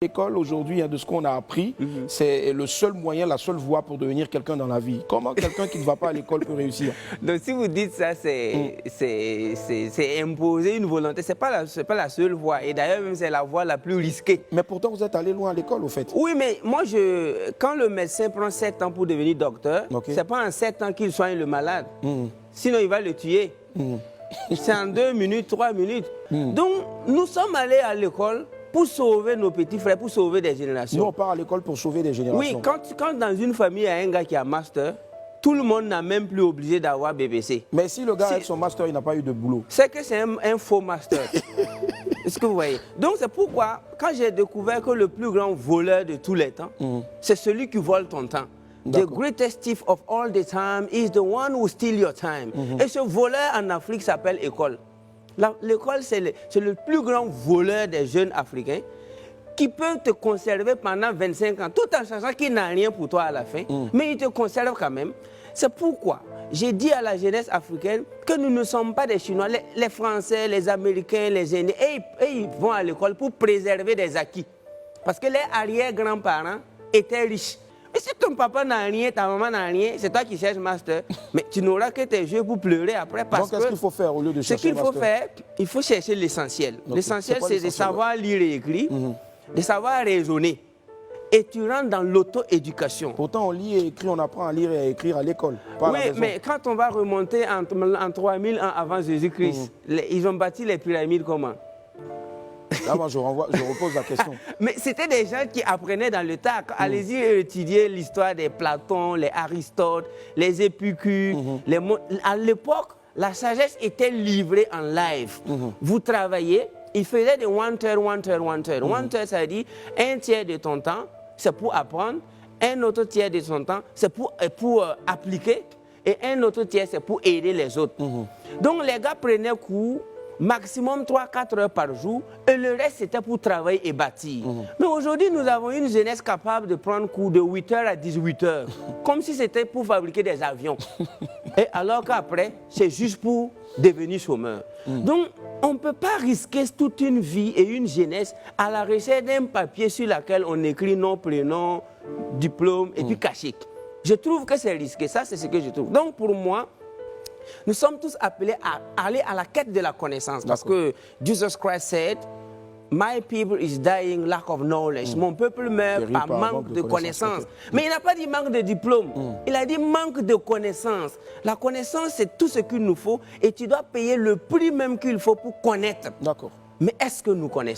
L'école aujourd'hui, de ce qu'on a appris, c'est le seul moyen, la seule voie pour devenir quelqu'un dans la vie. Comment quelqu'un qui ne va pas à l'école peut réussir? Donc si vous dites ça, c'est imposer une volonté. C'est pas la seule voie. Et d'ailleurs, même c'est la voie la plus risquée. Mais pourtant, vous êtes allé loin à l'école, au fait. Oui, mais moi, quand le médecin prend 7 ans pour devenir docteur, c'est pas en 7 ans qu'il soigne le malade. Sinon, il va le tuer. C'est en 2 minutes, 3 minutes. Donc, nous sommes allés à l'école pour sauver nos petits frères, pour sauver des générations. Nous, on part à l'école pour sauver des générations. Oui, quand dans une famille, il y a un gars qui a master, tout le monde n'a même plus obligé d'avoir BBC. Mais si le gars avec son master, il n'a pas eu de boulot. C'est que c'est un faux master. Est-ce que vous voyez? Donc c'est pourquoi, quand j'ai découvert que le plus grand voleur de tous les temps, c'est celui qui vole ton temps. The greatest thief of all the time is the one who steals your time. Et ce voleur en Afrique s'appelle école. L'école, c'est le plus grand voleur des jeunes Africains qui peut te conserver pendant 25 ans, tout en sachant qu'il n'a rien pour toi à la fin, mais il te conserve quand même. C'est pourquoi j'ai dit à la jeunesse africaine que nous ne sommes pas des Chinois. Les Français, les Américains, les Indiens, ils vont à l'école pour préserver des acquis. Parce que les arrière-grands-parents étaient riches. Mais si ton papa n'a rien, ta maman n'a rien, c'est toi qui cherches master, mais tu n'auras que tes yeux pour pleurer après. Parce Donc, qu'est-ce qu'il faut faire au lieu de chercher ce qu'il faut faire, il faut chercher l'essentiel. L'essentiel, c'est de savoir lire et écrire, de savoir raisonner. Et tu rentres dans l'auto-éducation. Pourtant, on lit et écrit, on apprend à lire et à écrire à l'école. Oui, mais quand on va remonter en 3000 ans avant Jésus-Christ, ils ont bâti les pyramides comment? Là, moi, je repose la question. Mais c'était des gens qui apprenaient dans le tas. Allez-y étudier l'histoire des Platon, les Aristote, les Épicures. À l'époque, la sagesse était livrée en live. Vous travaillez, ils faisaient des one-third. One-third, ça veut dire un tiers de ton temps, c'est pour apprendre. Un autre tiers de son temps, c'est pour appliquer. Et un autre tiers, c'est pour aider les autres. Donc, les gars prenaient cours maximum 3-4 heures par jour, et le reste c'était pour travailler et bâtir. Mais aujourd'hui, nous avons une jeunesse capable de prendre cours de 8h à 18h, comme si c'était pour fabriquer des avions. Et alors qu'après, c'est juste pour devenir chômeur. Donc, on ne peut pas risquer toute une vie et une jeunesse à la recherche d'un papier sur lequel on écrit nom, prénom, diplôme et puis cachet. Je trouve que c'est risqué, ça c'est ce que je trouve. Donc pour moi, nous sommes tous appelés à aller à la quête de la connaissance. Parce que Jesus Christ said, my people is dying lack of knowledge. Mon peuple meurt par manque de connaissance. Mais il n'a pas dit manque de diplôme. Il a dit manque de connaissance. La connaissance, c'est tout ce qu'il nous faut et tu dois payer le prix même qu'il faut pour connaître. D'accord. Mais est-ce que nous connaissons?